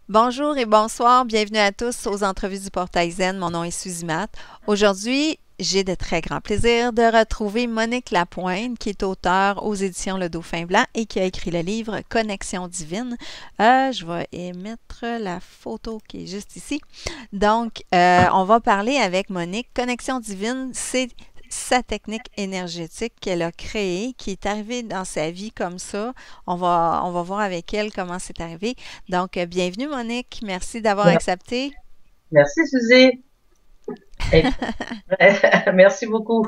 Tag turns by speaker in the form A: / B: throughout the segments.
A: Bonjour et bonsoir, bienvenue à tous aux entrevues du Portail Zen. Mon nom est Suzy Matt. Aujourd'hui, j'ai de très grands plaisirs de retrouver Monique Lapointe, qui est auteure aux éditions Le Dauphin Blanc et qui a écrit le livre Connexion divine. Je vais émettre la photo qui est juste ici. Donc, on va parler avec Monique. Connexion divine, c'est sa technique énergétique qu'elle a créée, qui est arrivée dans sa vie comme ça. On va voir avec elle comment c'est arrivé. Donc, bienvenue Monique. Merci d'avoir accepté.
B: Merci, Suzy. Et- Merci beaucoup.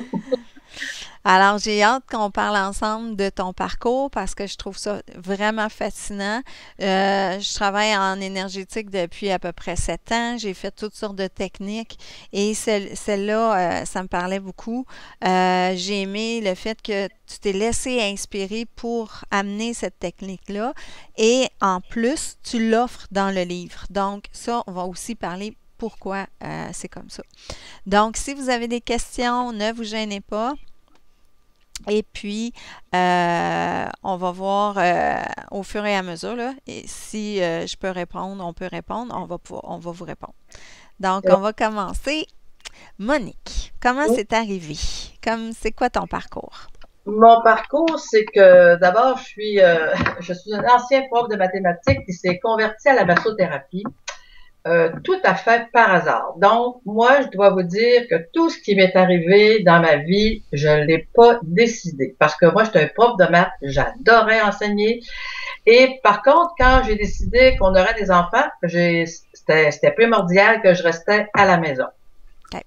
A: Alors, j'ai hâte qu'on parle ensemble de ton parcours parce que je trouve ça vraiment fascinant. Je travaille en énergétique depuis à peu près 7 ans. J'ai fait toutes sortes de techniques et celle-là, ça me parlait beaucoup. J'ai aimé le fait que tu t'es laissé inspirer pour amener cette technique-là et en plus, tu l'offres dans le livre. Donc, ça, on va aussi parler pourquoi c'est comme ça. Donc, si vous avez des questions, ne vous gênez pas. Et puis, on va voir au fur et à mesure, là, et si je peux répondre, on peut répondre, on va vous répondre. Donc, on va commencer. Monique, comment c'est arrivé? C'est quoi ton parcours?
B: Mon parcours, c'est que d'abord, je suis un ancien prof de mathématiques qui s'est converti à la massothérapie, tout à fait par hasard. Donc, moi, je dois vous dire que tout ce qui m'est arrivé dans ma vie, je ne l'ai pas décidé. Parce que moi, j'étais un prof de maths, j'adorais enseigner. Et par contre, quand j'ai décidé qu'on aurait des enfants, c'était primordial que je restais à la maison.
A: OK.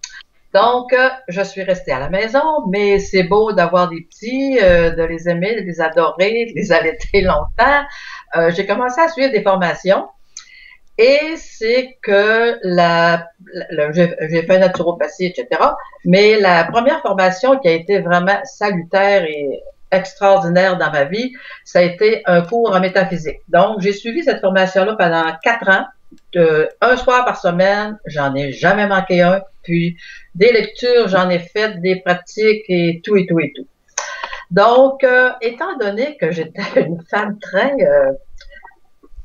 B: Donc, je suis restée à la maison, mais c'est beau d'avoir des petits, de les aimer, de les adorer, de les allaiter longtemps. J'ai commencé à suivre des formations et c'est que j'ai fait naturopathie, etc. Mais la première formation qui a été vraiment salutaire et extraordinaire dans ma vie, ça a été un cours en métaphysique. Donc, j'ai suivi cette formation-là pendant 4 ans. Un soir par semaine, j'en ai jamais manqué un. Puis, des lectures, j'en ai fait, des pratiques et tout et tout et tout. Donc, étant donné que j'étais une femme très,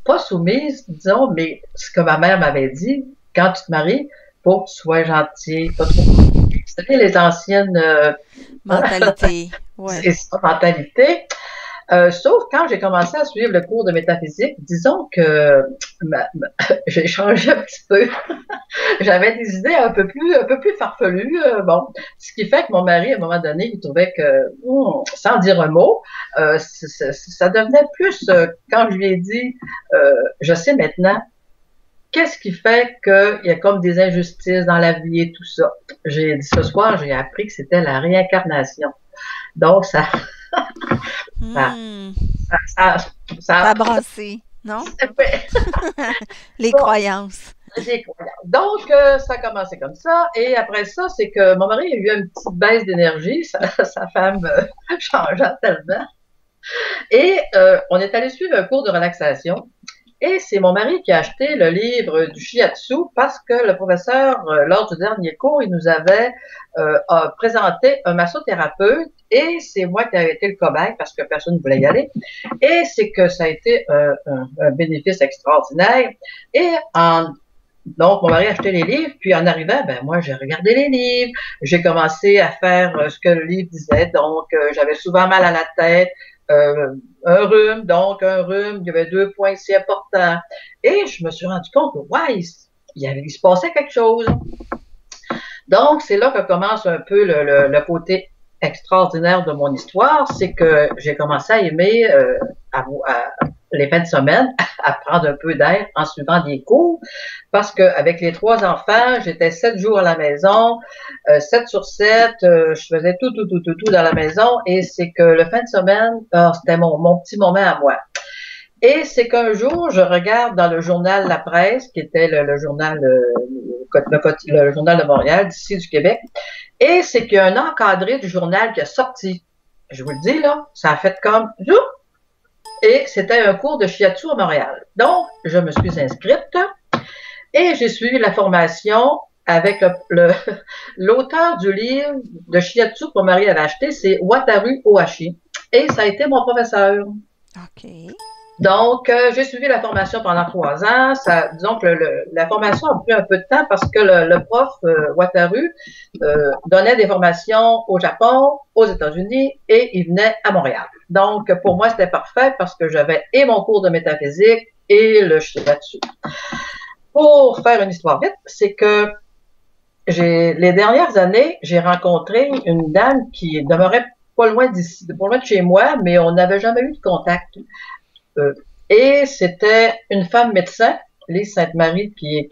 B: pas soumise, disons, mais ce que ma mère m'avait dit, quand tu te maries, faut que tu sois gentil, pas trop. Vous savez, les anciennes
A: Mentalité, ouais.
B: c'est ça, mentalité. Sauf quand j'ai commencé à suivre le cours de métaphysique, disons que j'ai changé un petit peu. J'avais des idées un peu plus farfelues. Bon, ce qui fait que mon mari, à un moment donné, il trouvait que, sans dire un mot, ça devenait plus, quand je lui ai dit, je sais maintenant, qu'est-ce qui fait qu'il y a comme des injustices dans la vie et tout ça. J'ai dit ce soir, j'ai appris que c'était la réincarnation. Donc, ça,
A: Hmm,
B: ça,
A: ça
B: ça,
A: a brassé, non?
B: ça fait,
A: Les
B: bon,
A: croyances.
B: j'ai croyance. Donc, ça a commencé comme ça. Et après ça, c'est que mon mari a eu une petite baisse d'énergie. Sa femme changeait tellement. Et on est allé suivre un cours de relaxation. Et c'est mon mari qui a acheté le livre du shiatsu parce que le professeur, lors du dernier cours, il nous avait présenté un massothérapeute et c'est moi qui avais été le cobaye parce que personne ne voulait y aller. Et c'est que ça a été un bénéfice extraordinaire. Et donc, mon mari a acheté les livres, puis en arrivant, ben moi, j'ai regardé les livres, j'ai commencé à faire ce que le livre disait, donc j'avais souvent mal à la tête, euh, un rhume, donc un rhume, il y avait 2 points si importants, et je me suis rendu compte que, ouais, il se passait quelque chose. Donc, c'est là que commence un peu le côté extraordinaire de mon histoire, c'est que j'ai commencé à aimer les fins de semaine, à prendre un peu d'air en suivant des cours, parce qu'avec les 3 enfants, j'étais 7 jours à la maison, 7 sur 7, je faisais tout dans la maison, et c'est que le fin de semaine, c'était mon petit moment à moi. Et c'est qu'un jour, je regarde dans le journal La Presse, qui était le journal, le journal de Montréal, d'ici du Québec, et c'est qu'il y a un encadré du journal qui a sorti. Je vous le dis, là, ça a fait comme, et c'était un cours de shiatsu à Montréal. Donc, je me suis inscrite et j'ai suivi la formation avec l'auteur du livre de shiatsu que mon mari avait acheté, c'est Wataru Ohashi. Et ça a été mon professeur.
A: OK.
B: Donc, j'ai suivi la formation pendant 3 ans. Ça, disons que la formation a pris un peu de temps parce que le prof Wataru donnait des formations au Japon, aux États-Unis et il venait à Montréal. Donc, pour moi, c'était parfait parce que j'avais et mon cours de métaphysique et le shiatsu. Pour faire une histoire vite, c'est que les dernières années, j'ai rencontré une dame qui demeurait pas loin d'ici, pas loin de chez moi, mais on n'avait jamais eu de contact. Euh, et c'était une femme médecin, Lise Sainte-Marie, qui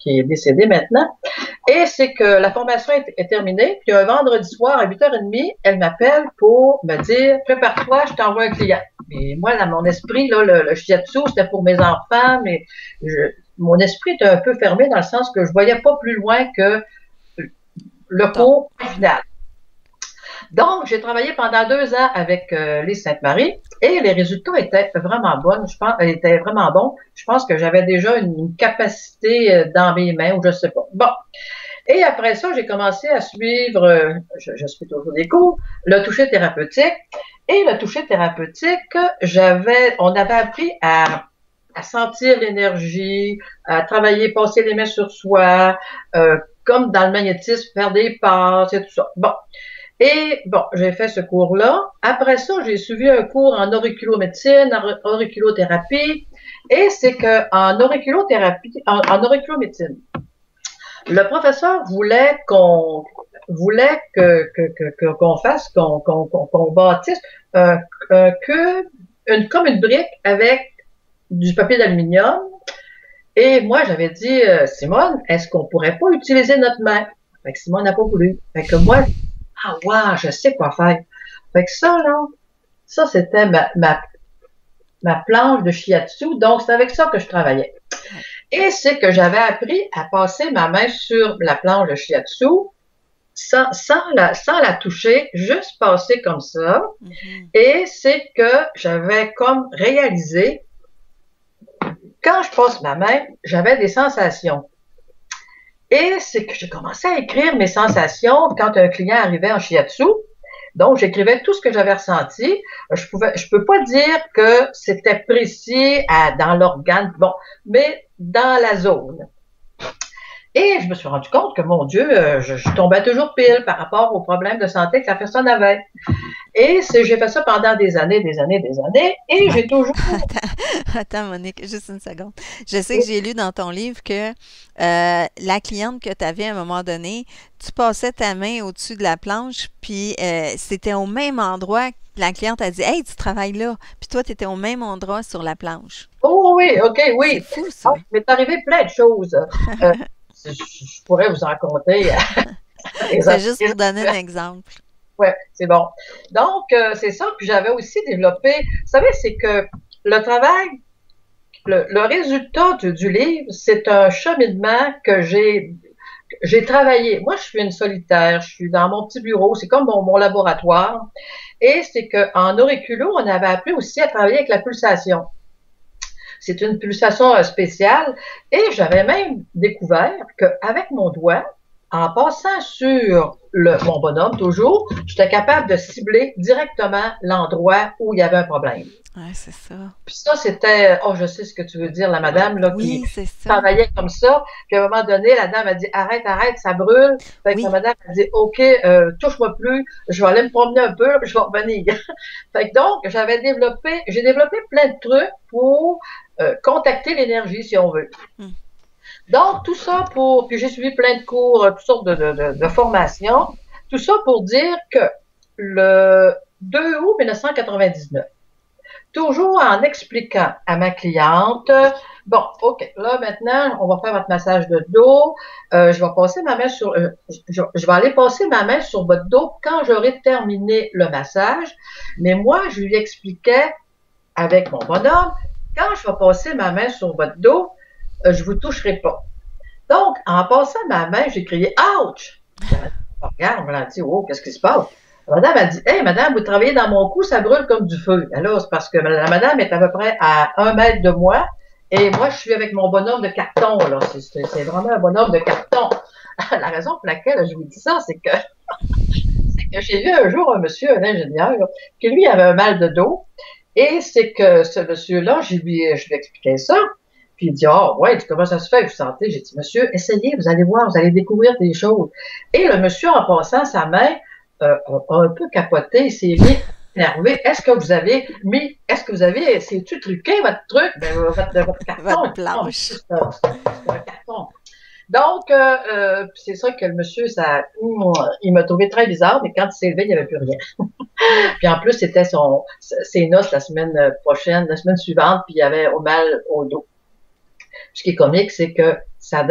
B: est décédée maintenant. Et c'est que la formation est terminée, puis un vendredi soir à 8h30, elle m'appelle pour me dire « Prépare-toi, je t'envoie un client ». Et moi, dans mon esprit, là, le shiatsu, c'était pour mes enfants, mais mon esprit était un peu fermé dans le sens que je voyais pas plus loin que le cours final. Donc, j'ai travaillé pendant 2 ans avec Lise Sainte-Marie et les résultats étaient vraiment bons. Étaient vraiment bons. Je pense que j'avais déjà une capacité dans mes mains ou je sais pas. Bon. Et après ça, j'ai commencé à suivre, je suis toujours des cours, le toucher thérapeutique. Et le toucher thérapeutique, on avait appris à sentir l'énergie, à travailler, passer les mains sur soi, comme dans le magnétisme, faire des passes et tout ça. Bon. Et bon, j'ai fait ce cours-là. Après ça, j'ai suivi un cours en auriculomédecine, en auriculothérapie. Et c'est que en auriculothérapie, en auriculomédecine, le professeur voulait qu'on fasse, qu'on bâtisse un cube, comme une brique avec du papier d'aluminium. Et moi, j'avais dit, Simone, est-ce qu'on pourrait pas utiliser notre main? Fait que Simone n'a pas voulu. Fait que moi, ah ouais, je sais quoi faire. Fait que ça, là, ça, c'était ma planche de shiatsu. Donc, c'est avec ça que je travaillais. Et c'est que j'avais appris à passer ma main sur la planche de shiatsu sans la toucher, juste passer comme ça. Mm-hmm. Et c'est que j'avais comme réalisé, quand je passe ma main, j'avais des sensations. Et c'est que j'ai commencé à écrire mes sensations quand un client arrivait en shiatsu. Donc, j'écrivais tout ce que j'avais ressenti. Je peux pas dire que c'était précis dans l'organe, bon, mais dans la zone. Et je me suis rendu compte que, mon Dieu, je tombais toujours pile par rapport aux problèmes de santé que la personne avait. Et j'ai fait ça pendant des années, et j'ai toujours...
A: Attends, Monique, juste une seconde. Je sais que j'ai lu dans ton livre que la cliente que tu avais à un moment donné, tu passais ta main au-dessus de la planche, puis c'était au même endroit que la cliente a dit « Hey, tu travailles là », puis toi, tu étais au même endroit sur la planche.
B: Oh oui, OK, oui.
A: C'est fou, ça.
B: Ah, il m'est arrivé plein de choses. Je pourrais vous en raconter.
A: C'est juste pour donner un exemple.
B: Oui, c'est bon. Donc, c'est ça. Puis j'avais aussi développé, vous savez, c'est que le travail, le résultat du livre, c'est un cheminement que j'ai travaillé. Moi, je suis une solitaire. Je suis dans mon petit bureau. C'est comme mon laboratoire. Et c'est qu'en auriculo, on avait appris aussi à travailler avec la pulsation. C'est une pulsation spéciale. Et j'avais même découvert qu'avec mon doigt, en passant sur mon bonhomme, toujours, j'étais capable de cibler directement l'endroit où il y avait un problème.
A: Oui, c'est ça.
B: Puis ça, c'était, oh, je sais ce que tu veux dire, la madame là,
A: oui,
B: qui travaillait comme ça. Puis à un moment donné, la dame a dit, arrête, ça brûle. Fait que la madame a dit, OK, touche-moi plus, je vais aller me promener un peu, puis je vais revenir. Fait que donc, j'ai développé plein de trucs pour contacter l'énergie, si on veut. Donc, tout ça puis j'ai suivi plein de cours, toutes sortes de formations. Tout ça pour dire que le 2 août 1999, toujours en expliquant à ma cliente, bon, OK, là, maintenant, on va faire votre massage de dos. Je vais passer ma main je vais aller passer ma main sur votre dos quand j'aurai terminé le massage. Mais moi, je lui expliquais avec mon bonhomme, quand je vais passer ma main sur votre dos, je vous toucherai pas. Donc, en passant ma main, j'ai crié « Ouch! » Regarde, on m'a dit « Oh, qu'est-ce qui se passe? » La madame a dit « Hey, madame, vous travaillez dans mon cou, ça brûle comme du feu. » Alors, c'est parce que la madame est à peu près à 1 mètre de moi et moi, je suis avec mon bonhomme de carton. Là. C'est vraiment un bonhomme de carton. La raison pour laquelle je vous dis ça, c'est que j'ai vu un jour un monsieur, un ingénieur, qui lui avait un mal de dos. Et c'est que ce monsieur-là, je lui expliquais ça. Puis il dit, ah ouais, comment ça se fait que vous sentez? J'ai dit, monsieur, essayez, vous allez voir, vous allez découvrir des choses. Et le monsieur, en passant sa main, a un peu capoté, il s'est mis énervé. Est-ce que vous avez, c'est-tu truqué votre truc? Ben, votre
A: Votre
B: carton? Non,
A: planche.
B: monsieur, c'est un carton. Donc, c'est ça que le monsieur, il m'a trouvé très bizarre, mais quand il s'est levé, il n'y avait plus rien. Puis en plus, c'était ses noces la semaine prochaine, la semaine suivante, puis il avait au mal au dos. Ce qui est comique, c'est que sa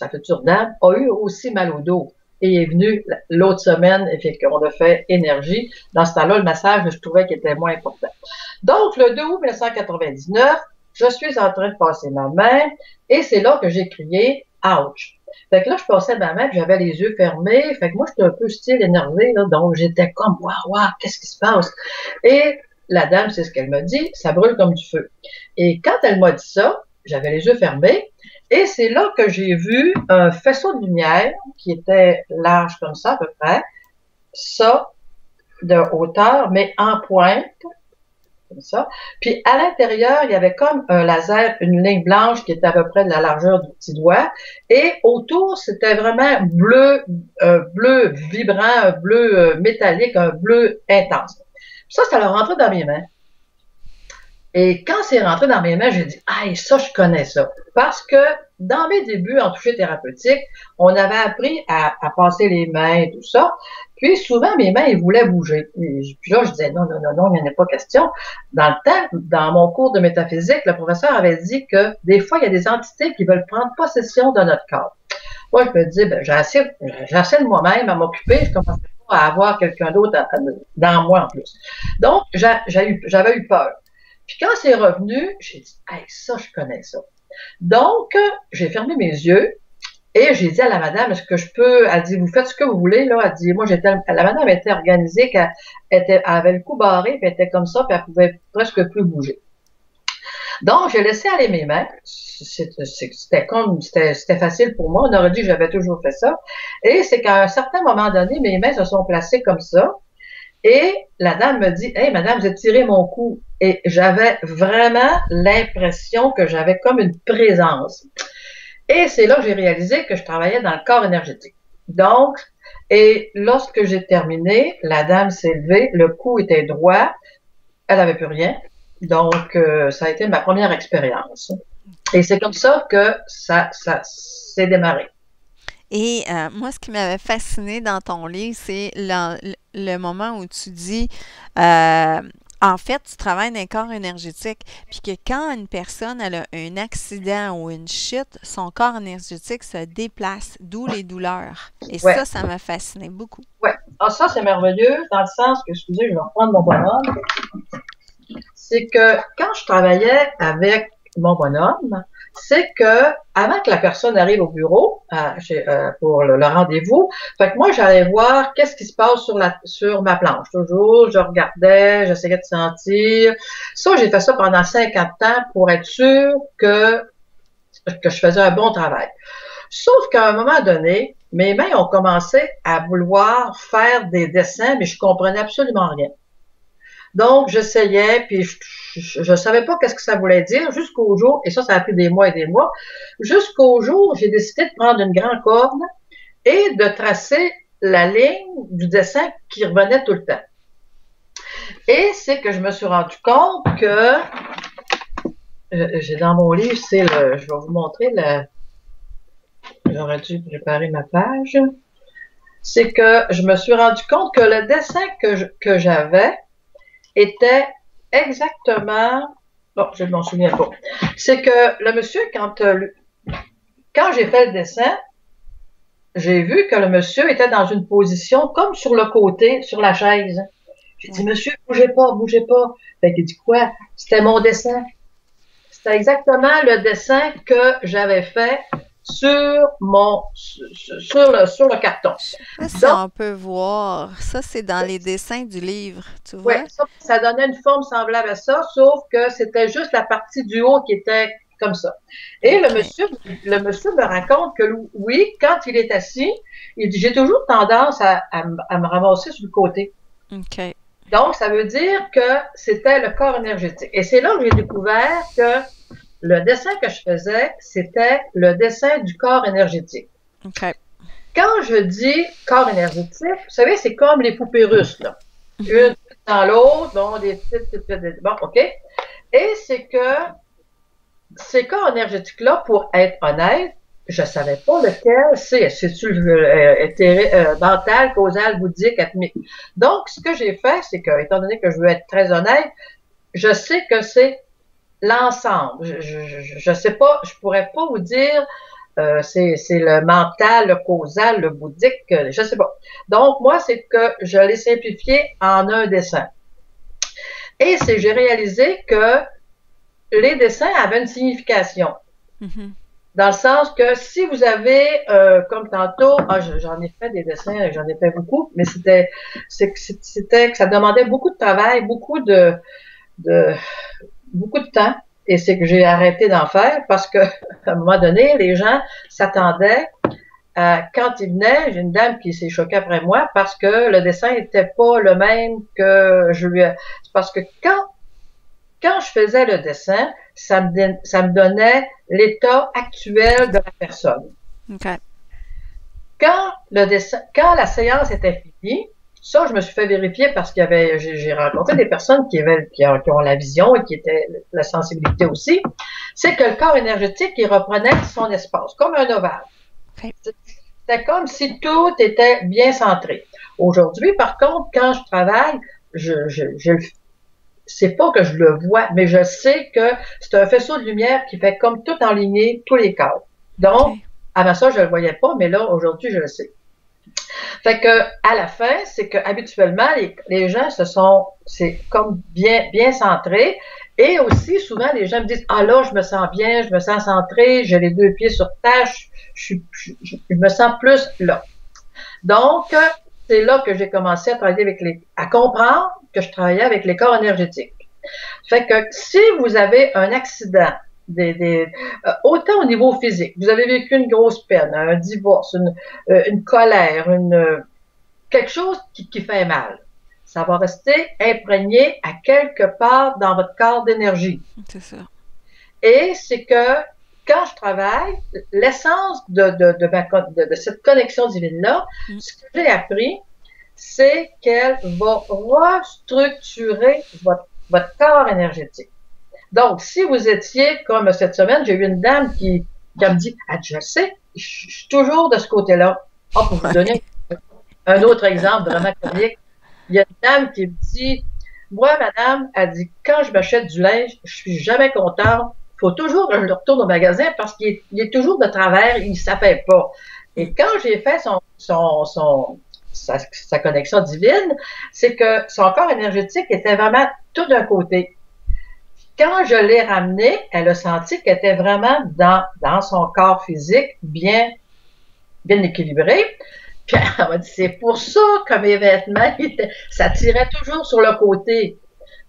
B: future dame, a eu aussi mal au dos. Et est venue l'autre semaine, et fait qu'on a fait énergie. Dans ce temps-là, le massage, je trouvais qu'il était moins important. Donc, le 2 août 1999, je suis en train de passer ma main, et c'est là que j'ai crié « Ouch ». Fait que là, je passais ma main, puis j'avais les yeux fermés. Fait que moi, j'étais un peu style énervé, là, donc j'étais comme « Waouh, qu'est-ce qui se passe? » Et la dame, c'est ce qu'elle m'a dit, ça brûle comme du feu. Et quand elle m'a dit ça, j'avais les yeux fermés, et c'est là que j'ai vu un faisceau de lumière qui était large comme ça à peu près, ça de hauteur, mais en pointe, comme ça. Puis à l'intérieur, il y avait comme un laser, une ligne blanche qui était à peu près de la largeur du petit doigt, et autour, c'était vraiment bleu vibrant, un bleu métallique, un bleu intense. Puis ça leur rentrait dans mes mains. Et quand c'est rentré dans mes mains, j'ai dit, ah, ça, je connais ça. Parce que dans mes débuts en toucher thérapeutique, on avait appris à passer les mains et tout ça. Puis souvent, mes mains, ils voulaient bouger. Et puis là, je disais, non, non, non, non, il n'y en a pas question. Dans le temps, dans mon cours de métaphysique, le professeur avait dit que des fois, il y a des entités qui veulent prendre possession de notre corps. Moi, je me dis, ben, j'ai assez de moi-même à m'occuper, je commence pas à avoir quelqu'un d'autre dans moi en plus. Donc, j'avais eu peur. Puis quand c'est revenu, j'ai dit, hey, ça, je connais ça. Donc, j'ai fermé mes yeux et j'ai dit à la madame, est-ce que je peux, elle dit, vous faites ce que vous voulez, là. Elle dit, moi, la madame était organisée, elle avait le cou barré, puis elle était comme ça, puis elle pouvait presque plus bouger. Donc, j'ai laissé aller mes mains. C'était facile pour moi. On aurait dit que j'avais toujours fait ça. Et c'est qu'à un certain moment donné, mes mains se sont placées comme ça. Et la dame me dit, hey, madame, vous tiré mon cou. Et j'avais vraiment l'impression que j'avais comme une présence. Et c'est là que j'ai réalisé que je travaillais dans le corps énergétique. Donc, et lorsque j'ai terminé, la dame s'est levée, le cou était droit, elle n'avait plus rien. Donc, ça a été ma première expérience. Et c'est comme ça que ça s'est démarré.
A: Et moi, ce qui m'avait fasciné dans ton livre, c'est le moment où tu dis, en fait, tu travailles dans un corps énergétique, puis que quand une personne elle a un accident ou une chute, son corps énergétique se déplace, d'où les douleurs. Et
B: Ouais.
A: ça m'a fasciné beaucoup.
B: Ouais. Ah, ça, c'est merveilleux, dans le sens que, excusez, je vais reprendre mon bonhomme. C'est que quand je travaillais avec mon bonhomme, c'est que avant que la personne arrive au bureau pour le rendez-vous, fait que moi j'allais voir qu'est-ce qui se passe sur ma planche. Toujours, je regardais, j'essayais de sentir. Ça, j'ai fait ça pendant 50 ans pour être sûr que je faisais un bon travail. Sauf qu'à un moment donné, mes mains ont commencé à vouloir faire des dessins, mais je comprenais absolument rien. Donc, j'essayais, puis je savais pas qu'est-ce que ça voulait dire jusqu'au jour, et ça a pris des mois et des mois, jusqu'au jour où j'ai décidé de prendre une grande corde et de tracer la ligne du dessin qui revenait tout le temps. Et c'est que je me suis rendu compte que, j'ai dans mon livre, je vais vous montrer j'aurais dû préparer ma page, c'est que je me suis rendu compte que le dessin que j'avais était exactement, bon, je ne m'en souviens pas. C'est que le monsieur, quand j'ai fait le dessin, j'ai vu que le monsieur était dans une position comme sur le côté, sur la chaise. J'ai dit, monsieur, bougez pas, bougez pas. Fait qu'il dit quoi? C'était mon dessin. C'était exactement le dessin que j'avais fait sur le carton.
A: Si on peut voir, ça c'est dans les dessins du livre, tu vois?
B: Oui, ça donnait une forme semblable à ça, sauf que c'était juste la partie du haut qui était comme ça. Et le monsieur me raconte que oui, quand il est assis, il dit, j'ai toujours tendance à me ramasser sur le côté.
A: OK.
B: Donc, ça veut dire que c'était le corps énergétique. Et c'est là que j'ai découvert que le dessin que je faisais, c'était le dessin du corps énergétique.
A: OK.
B: Quand je dis corps énergétique, vous savez, c'est comme les poupées russes, là. Une dans l'autre, bon, des petites, bon, OK. Et c'est que ces corps énergétiques-là, pour être honnête, je savais pas lequel c'est. C'est-tu mental, causal, bouddhique, atomique. Donc, ce que j'ai fait, c'est que, étant donné que je veux être très honnête, je sais que c'est l'ensemble. Je sais pas, je pourrais pas vous dire c'est le mental, le causal, le bouddhique, je sais pas. Donc, moi, c'est que je l'ai simplifié en un dessin. Et j'ai réalisé que les dessins avaient une signification. Dans le sens que si vous avez, comme tantôt, j'en ai fait des dessins, j'en ai fait beaucoup, mais c'était que ça demandait beaucoup de travail, beaucoup de temps. Et c'est que j'ai arrêté d'en faire parce que, à un moment donné, les gens s'attendaient quand ils venaient, j'ai une dame qui s'est choquée après moi parce que le dessin était pas le même que je lui ai... Parce que quand je faisais le dessin, ça me donnait l'état actuel de la personne.
A: OK.
B: Quand la séance était finie, ça, je me suis fait vérifier parce j'ai rencontré des personnes qui ont la vision et qui étaient la sensibilité aussi. C'est que le corps énergétique, il reprenait son espace, comme un ovale.
A: Okay.
B: C'était comme si tout était bien centré. Aujourd'hui, par contre, quand je travaille, c'est pas que je le vois, mais je sais que c'est un faisceau de lumière qui fait comme tout enligner tous les cadres. Donc, avant ça, je le voyais pas, mais là, aujourd'hui, je le sais. Fait que, à la fin, c'est que habituellement, les gens c'est comme bien centré. Et aussi, souvent, les gens me disent, ah là, je me sens bien, je me sens centré, j'ai les deux pieds sur terre, je me sens plus là. Donc, c'est là que j'ai commencé à travailler à comprendre que je travaillais avec les corps énergétiques. Fait que si vous avez un accident, autant au niveau physique, vous avez vécu une grosse peine, un divorce, une colère, quelque chose qui fait mal, ça va rester imprégné à quelque part dans votre corps d'énergie.
A: C'est ça.
B: Et c'est que quand je travaille, l'essence de cette connexion divine-là, ce que j'ai appris, c'est qu'elle va restructurer votre corps énergétique. Donc, si vous étiez, comme cette semaine, j'ai eu une dame qui me dit, ah, je sais, je suis toujours de ce côté-là. Pour vous donner un autre exemple vraiment comique, il y a une dame qui me dit, moi, madame, elle dit, quand je m'achète du linge, je suis jamais contente. Il faut toujours que je le retourne au magasin parce qu'il est toujours de travers, il ne s'appelle pas. Et quand j'ai fait sa connexion divine, c'est que son corps énergétique était vraiment tout d'un côté. Quand je l'ai ramené, elle a senti qu'elle était vraiment dans son corps physique bien équilibré. Puis elle m'a dit, c'est pour ça que mes vêtements, ça tirait toujours sur le côté.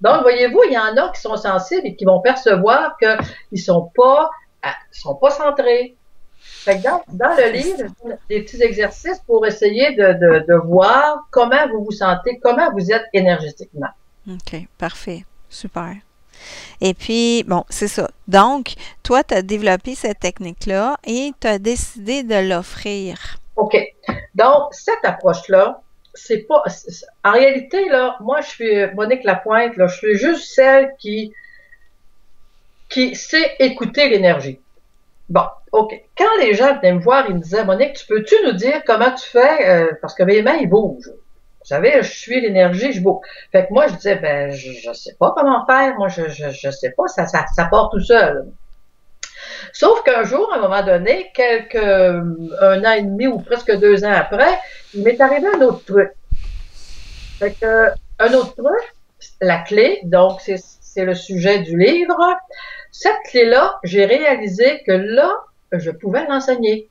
B: Donc, voyez-vous, il y en a qui sont sensibles et qui vont percevoir qu'ils sont pas centrés. Fait que dans le livre, des petits exercices pour essayer de voir comment vous vous sentez, comment vous êtes énergétiquement.
A: OK, parfait. Super. Et puis, bon, c'est ça. Donc, toi, tu as développé cette technique-là et tu as décidé de l'offrir.
B: OK. Donc, cette approche-là, c'est pas... En réalité, là, moi, je suis Monique Lapointe, là, je suis juste celle qui sait écouter l'énergie. Bon, OK. Quand les gens venaient me voir, ils me disaient, Monique, peux-tu nous dire comment tu fais? Parce que mes mains, ils bougent. Vous savez, je suis l'énergie, je bouge. Fait que moi, je disais, ben, je sais pas comment faire. Moi, je sais pas, ça part tout seul. Sauf qu'un jour, à un moment donné, un an et demi ou presque 2 ans après, il m'est arrivé un autre truc. Fait que, un autre truc, la clé, donc c'est le sujet du livre. Cette clé-là, j'ai réalisé que là, je pouvais l'enseigner.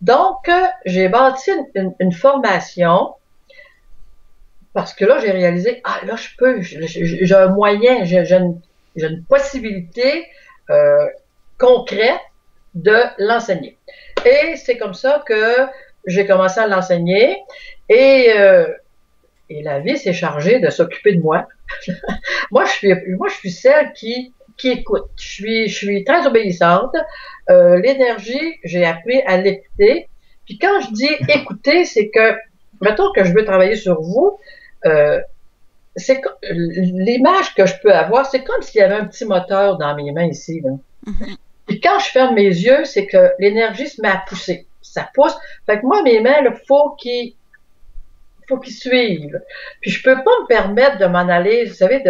B: Donc, j'ai bâti une formation parce que là, j'ai réalisé, ah là, je peux, j'ai un moyen, j'ai une possibilité concrète de l'enseigner. Et c'est comme ça que j'ai commencé à l'enseigner. Et Et la vie s'est chargée de s'occuper de moi. Moi, je suis celle qui écoute. Je suis très obéissante. L'énergie, j'ai appris à l'écouter. Puis quand je dis écouter, c'est que, mettons que je veux travailler sur vous, euh, l'image que je peux avoir, c'est comme s'il y avait un petit moteur dans mes mains ici, là.
A: Mhm.
B: Puis quand je ferme mes yeux, c'est que l'énergie se met à pousser. Ça pousse. Fait que moi, mes mains, il faut qu'ils suivent. Puis je peux pas me permettre de m'en aller, vous savez,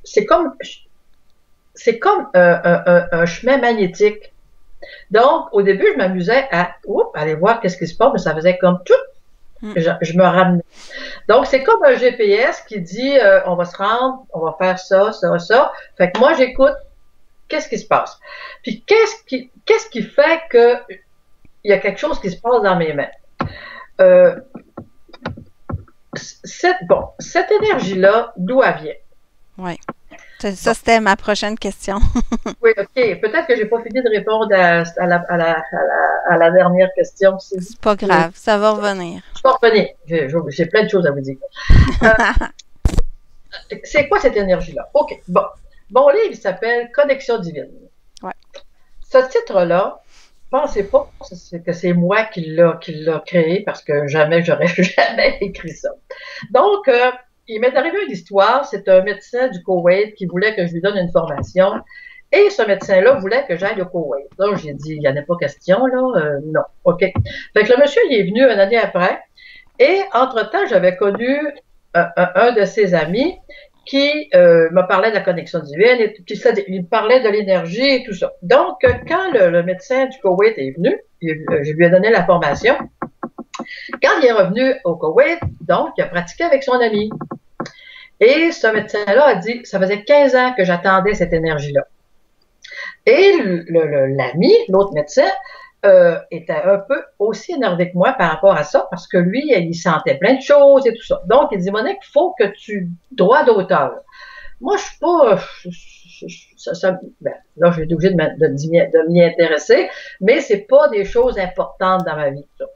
B: c'est comme un chemin magnétique. Donc, au début, je m'amusais à aller voir qu'est-ce qui se passe, mais ça faisait comme tout.
A: Mm.
B: Je me ramenais. Donc, c'est comme un GPS qui dit on va se rendre, on va faire ça, ça, ça. Fait que moi, j'écoute qu'est-ce qui se passe. Puis qu'est-ce qui fait que il y a quelque chose qui se passe dans mes mains. Euh, cette énergie-là, d'où elle vient?
A: Oui. Ça, c'était ma prochaine question.
B: Oui, OK. Peut-être que j'ai pas fini de répondre à la dernière question.
A: C'est pas grave, ça va revenir.
B: Je peux revenir. J'ai plein de choses à vous dire. C'est quoi cette énergie-là? OK. Bon. Mon livre s'appelle Connexion divine.
A: Ouais.
B: Ce titre-là, pensez pas que c'est moi qui l'a créé parce que jamais j'aurais jamais écrit ça. Donc, il m'est arrivé une histoire. C'est un médecin du Koweït qui voulait que je lui donne une formation. Et ce médecin-là voulait que j'aille au Koweït. Donc, j'ai dit, il n'y en a pas question, là. Non. OK. Fait que le monsieur, il est venu une année après. Et, entre-temps, j'avais connu un de ses amis qui me parlait de la connexion divine, et puis il me parlait de l'énergie et tout ça. Donc, quand le médecin du Koweït est venu, je lui ai donné la formation. Quand il est revenu au Koweït, donc, il a pratiqué avec son ami. Et ce médecin-là a dit, ça faisait 15 ans que j'attendais cette énergie-là. Et l'ami, l'autre médecin, était un peu aussi énervé que moi par rapport à ça, parce que lui, il sentait plein de choses et tout ça. Donc, il dit, Monique, il faut que tu droit d'auteur. Moi, je suis pas, là, j'ai été obligée de m'y intéresser, mais c'est pas des choses importantes dans ma vie. Ça.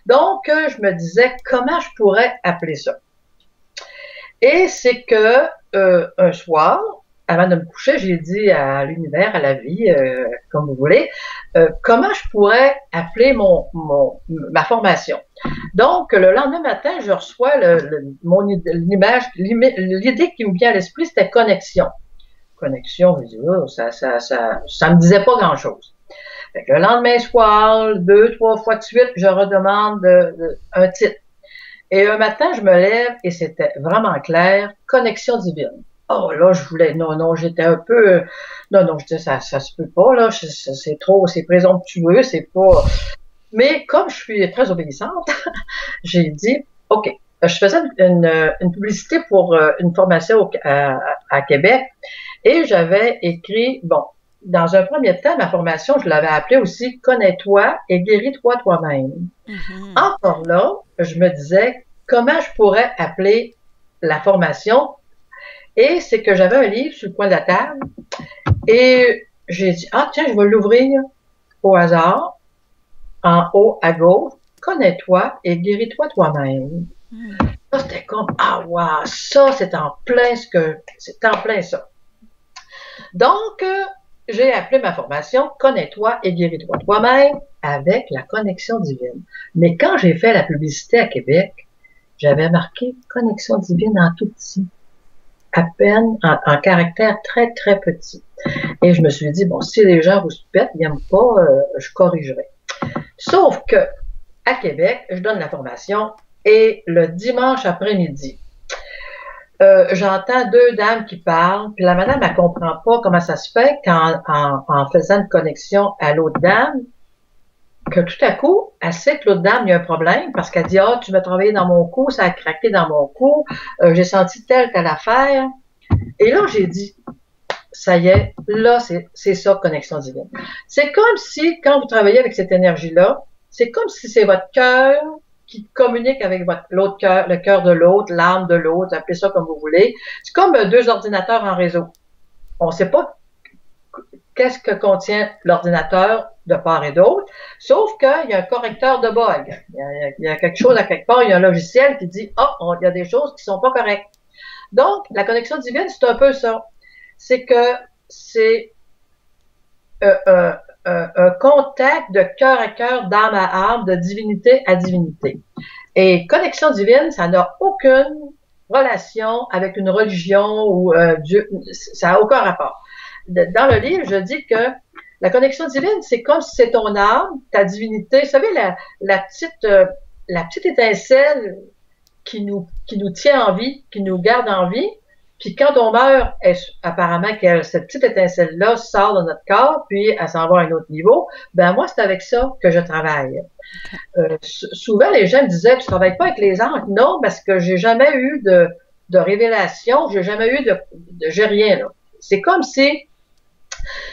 B: Donc, je me disais, comment je pourrais appeler ça? Et c'est que, un soir, avant de me coucher, j'ai dit à l'univers, à la vie, comme vous voulez, comment je pourrais appeler ma formation. Donc, le lendemain matin, je reçois l'image, l'idée qui me vient à l'esprit, c'était connexion. Connexion, je dis, oh, ça me disait pas grand-chose. Fait que le lendemain soir, 2, 3 fois de suite, je redemande un titre. Et un matin, je me lève et c'était vraiment clair, connexion divine. Oh là, non, j'étais un peu, non, je disais, ça se peut pas, là, c'est trop, c'est présomptueux, c'est pas, mais comme je suis très obéissante, j'ai dit, OK, je faisais une publicité pour une formation à Québec et j'avais écrit, bon, dans un premier temps, ma formation, je l'avais appelée aussi Connais-toi et guéris-toi toi-même.
A: Mhm.
B: Encore là, je me disais, comment je pourrais appeler la formation? Et c'est que j'avais un livre sur le coin de la table et j'ai dit, ah tiens, je vais l'ouvrir au hasard, en haut à gauche, connais-toi et guéris-toi toi-même.
A: Mm.
B: Ça, c'était comme, ah wow, ça, c'est en plein ça. Donc, j'ai appelé ma formation Connais-toi et guéris-toi toi-même avec la connexion divine. Mais quand j'ai fait la publicité à Québec, j'avais marqué Connexion divine en tout petit. À peine en caractère très, très petit. Et je me suis dit, bon, si les gens vous pètent, ils n'aiment pas, je corrigerai. Sauf que, à Québec, je donne la formation et le dimanche après-midi, j'entends 2 dames qui parlent, puis la madame, elle comprend pas comment ça se fait qu'en faisant une connexion à l'autre dame, que tout à coup, elle sait que l'autre dame, il y a un problème, parce qu'elle dit, ah, tu m'as travaillé dans mon cou, ça a craqué dans mon cou, j'ai senti telle affaire. Et là, j'ai dit, ça y est, là, c'est ça, connexion divine. C'est comme si, quand vous travaillez avec cette énergie-là, c'est comme si c'est votre cœur qui communique avec l'autre cœur, le cœur de l'autre, l'âme de l'autre, appelez ça comme vous voulez. C'est comme 2 ordinateurs en réseau. On ne sait pas qu'est-ce que contient l'ordinateur de part et d'autre, sauf qu'il y a un correcteur de bug. Il y a quelque chose à quelque part, il y a un logiciel qui dit, il y a des choses qui sont pas correctes. Donc, la connexion divine, c'est un peu ça. C'est que c'est un contact de cœur à cœur, d'âme à âme, de divinité à divinité. Et connexion divine, ça n'a aucune relation avec une religion ou Dieu, ça n'a aucun rapport. Dans le livre, je dis que la connexion divine, c'est comme si c'est ton âme, ta divinité. Vous savez, la petite étincelle qui nous tient en vie, qui nous garde en vie. Puis quand on meurt, apparemment que cette petite étincelle-là sort de notre corps, puis elle s'en va à un autre niveau. Ben moi, c'est avec ça que je travaille. Souvent, les gens me disaient, tu travailles pas avec les anges. Non, parce que j'ai jamais eu de révélation, j'ai jamais eu j'ai rien, là. C'est comme si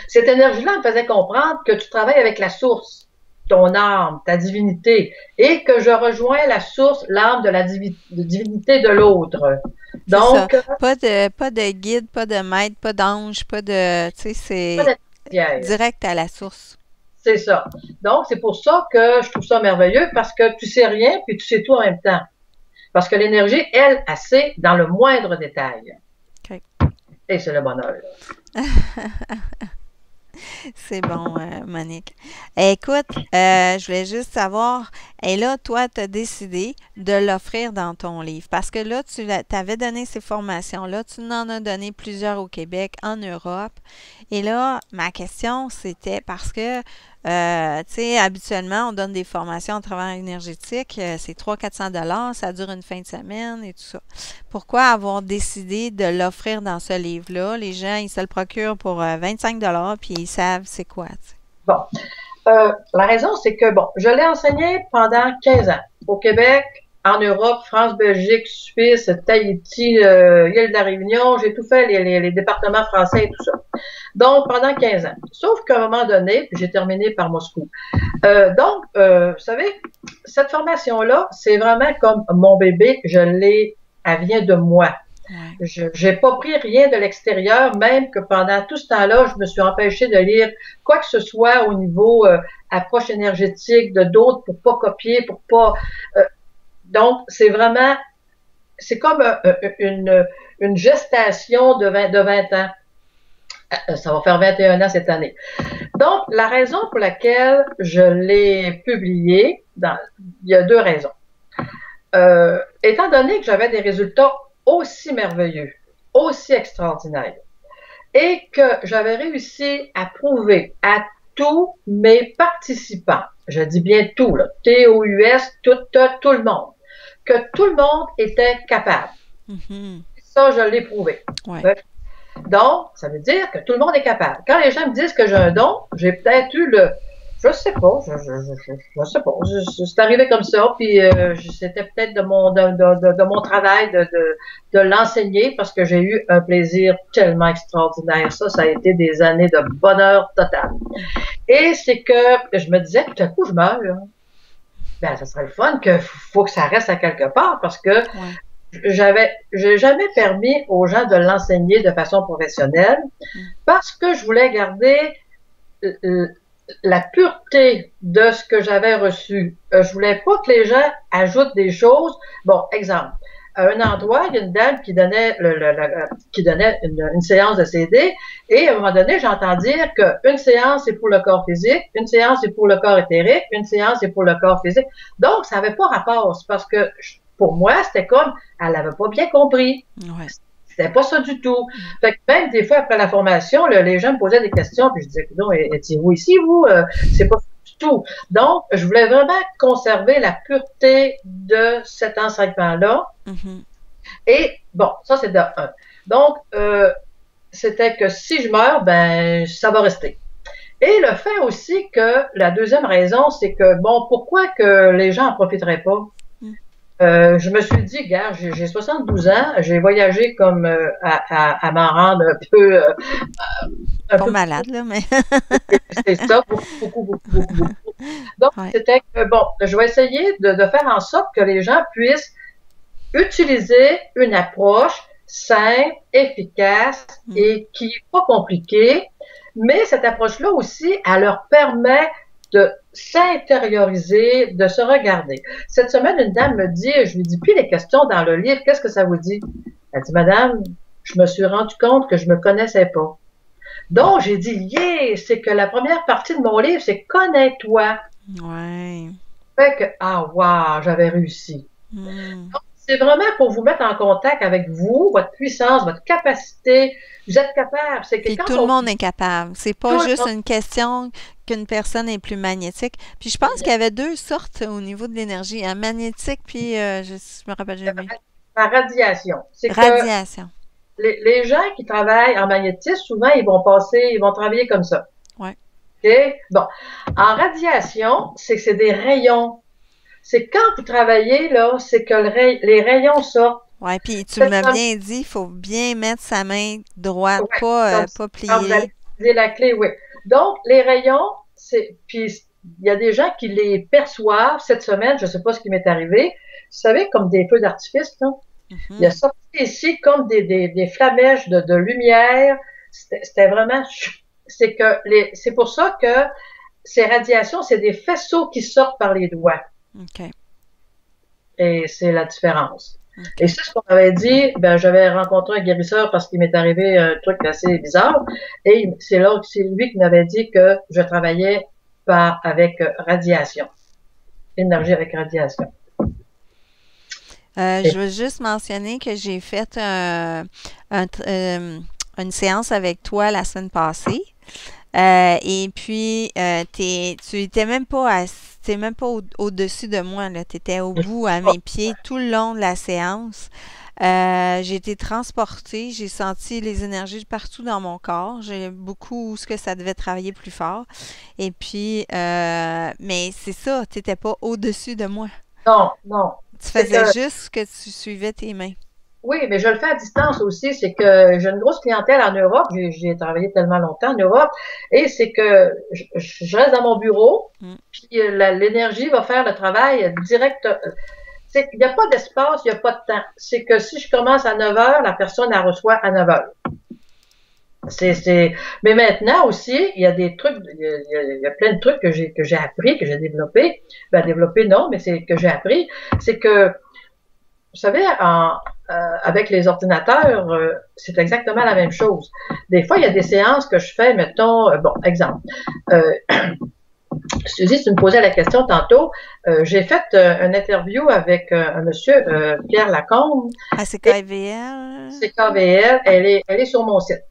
B: cette énergie-là me faisait comprendre que tu travailles avec la source, ton âme, ta divinité, et que je rejoins la source, l'âme de la divinité de l'autre.
A: Donc, pas de guide, pas de maître, pas d'ange, pas de, tu sais, c'est direct à la source.
B: C'est ça. Donc, c'est pour ça que je trouve ça merveilleux, parce que tu sais rien, puis tu sais tout en même temps. Parce que l'énergie, elle sait dans le moindre détail.
A: Okay.
B: Et c'est le bonheur.
A: C'est bon, Monique. Écoute, je voulais juste savoir, et là, toi, tu as décidé de l'offrir dans ton livre parce que là, tu avais donné ces formations-là, tu en as donné plusieurs au Québec, en Europe. Et là, ma question, c'était parce que, tu sais, habituellement, on donne des formations en travail énergétique, c'est 300-400 $, ça dure une fin de semaine et tout ça. Pourquoi avoir décidé de l'offrir dans ce livre-là? Les gens, ils se le procurent pour 25 $, puis ils savent c'est quoi, t'sais.
B: Bon. La raison, c'est que, je l'ai enseigné pendant 15 ans au Québec, en Europe, France, Belgique, Suisse, Tahiti, île de la Réunion, j'ai tout fait, les départements français et tout ça. Donc, pendant 15 ans. Sauf qu'à un moment donné, j'ai terminé par Moscou. Vous savez, cette formation-là, c'est vraiment comme mon bébé, elle vient de moi. Ouais. Je n'ai pas pris rien de l'extérieur, même que pendant tout ce temps-là, je me suis empêchée de lire quoi que ce soit au niveau approche énergétique de d'autres pour pas copier, pour pas... donc, c'est vraiment... C'est comme une gestation de 20 ans. Ça va faire 21 ans cette année. Donc, la raison pour laquelle je l'ai publié, il y a deux raisons. Étant donné que j'avais des résultats aussi merveilleux, aussi extraordinaires, et que j'avais réussi à prouver à tous mes participants, je dis bien tout, là, TOUS, tout le monde, que tout le monde était capable. Mm-hmm. Ça, je l'ai prouvé. Ouais. Donc, ça veut dire que tout le monde est capable. Quand les gens me disent que j'ai un don, j'ai peut-être eu je sais pas, je sais pas. C'est arrivé comme ça, puis c'était peut-être de mon travail de l'enseigner parce que j'ai eu un plaisir tellement extraordinaire. Ça a été des années de bonheur total. Et c'est que je me disais, tout à coup, je meurs. Ben, ça serait le fun faut que ça reste à quelque part parce que j'ai jamais permis aux gens de l'enseigner de façon professionnelle parce que je voulais garder la pureté de ce que j'avais reçu. Je voulais pas que les gens ajoutent des choses. Bon, exemple, à un endroit, il y a une dame qui donnait une séance de CD et à un moment donné, j'entends dire qu'une séance c'est pour le corps physique, une séance c'est pour le corps éthérique, une séance c'est pour le corps physique. Donc, ça n'avait pas rapport. C'est parce que pour moi, c'était comme, elle n'avait pas bien compris. Ouais. C'était pas ça du tout. Fait que même des fois, après la formation, les gens me posaient des questions, puis je disais, non, étiez-vous ici, vous? C'est pas ça du tout. Donc, je voulais vraiment conserver la pureté de cet enseignement-là. Mm-hmm. Et, bon, ça, c'est de un. Donc, c'était que si je meurs, ben, ça va rester. Et le fait aussi que, la deuxième raison, c'est que, pourquoi que les gens en profiteraient pas? Je me suis dit, gars, j'ai 72 ans, j'ai voyagé comme à m'en rendre un peu
A: malade, là, mais...
B: c'est ça, beaucoup. Donc, c'était que, je vais essayer de faire en sorte que les gens puissent utiliser une approche simple, efficace et qui n'est pas compliquée, mais cette approche-là aussi, elle leur permet de s'intérioriser, de se regarder. Cette semaine, une dame me dit, je lui dis, puis les questions dans le livre, qu'est-ce que ça vous dit? Elle dit, Madame, je me suis rendu compte que je me connaissais pas. Donc, j'ai dit, yeah, c'est que la première partie de mon livre, c'est connais-toi.
A: Ouais.
B: Fait que, ah, wow, j'avais réussi.
A: Hmm.
B: Donc, c'est vraiment pour vous mettre en contact avec vous, votre puissance, votre capacité. Vous êtes capable. C'est que
A: Puis tout
B: quand
A: le
B: on
A: monde est capable. C'est pas
B: tout le
A: juste
B: monde
A: une question qu'une personne est plus magnétique. Puis je pense qu'il y avait deux sortes au niveau de l'énergie, un magnétique puis je me rappelle jamais.
B: la radiation, c'est que
A: Radiation.
B: les gens qui travaillent en magnétisme, souvent, ils vont travailler comme ça.
A: Ouais.
B: OK? Bon. En radiation, c'est que c'est des rayons. C'est quand vous travaillez, là, c'est que les rayons sortent.
A: Ouais, puis tu
B: C'est
A: m'as
B: comme,
A: bien dit, il faut bien mettre sa main droite,
B: ouais, comme
A: pas
B: quand vous allez
A: pliée.
B: utiliser la clé, oui. Donc, les rayons, puis il y a des gens qui les perçoivent cette semaine, je ne sais pas ce qui m'est arrivé. Vous savez, comme des feux d'artifice, là. Il a
A: Mhm.
B: sorti ici comme des flamèches de lumière. C'était vraiment, c'est pour ça que ces radiations, c'est des faisceaux qui sortent par les doigts.
A: OK.
B: Et c'est la différence. Et
A: OK.
B: c'est ce qu'on m'avait dit, ben, j'avais rencontré un guérisseur parce qu'il m'est arrivé un truc assez bizarre. Et c'est lui qui m'avait dit que je travaillais avec radiation. Énergie avec radiation. Et,
A: Je veux juste mentionner que j'ai fait une séance avec toi la semaine passée. Et puis, tu étais même pas t'es même pas au-dessus de moi, là. Tu étais au bout, à mes pieds, tout le long de la séance. J'ai été transportée, j'ai senti les énergies partout dans mon corps. J'ai beaucoup où ce que ça devait travailler plus fort. Et puis, mais c'est ça, tu n'étais pas au-dessus de moi.
B: non, non.
A: Tu
B: C'est
A: faisais
B: que
A: juste que tu suivais tes mains.
B: Oui, mais je le fais à distance aussi. C'est que j'ai une grosse clientèle en Europe. J'ai travaillé tellement longtemps en Europe. Et c'est que je reste dans mon bureau,
A: Mm.
B: puis l'énergie va faire le travail direct. Il n'y a pas d'espace, il n'y a pas de temps. C'est que si je commence à 9 heures, la personne la reçoit à 9 heures. Mais maintenant aussi, il y a des trucs, il y a plein de trucs que j'ai appris, que j'ai développé. Ben, développé, non, mais c'est que j'ai appris. C'est que vous savez, avec les ordinateurs, c'est exactement la même chose. Des fois, il y a des séances que je fais, mettons, bon, exemple. Euh, Suzy, tu me posais la question tantôt. J'ai fait une interview avec un monsieur, Pierre Lacombe,
A: Ah, c'est
B: et
A: KVL?
B: c'est KVL, elle est sur mon site.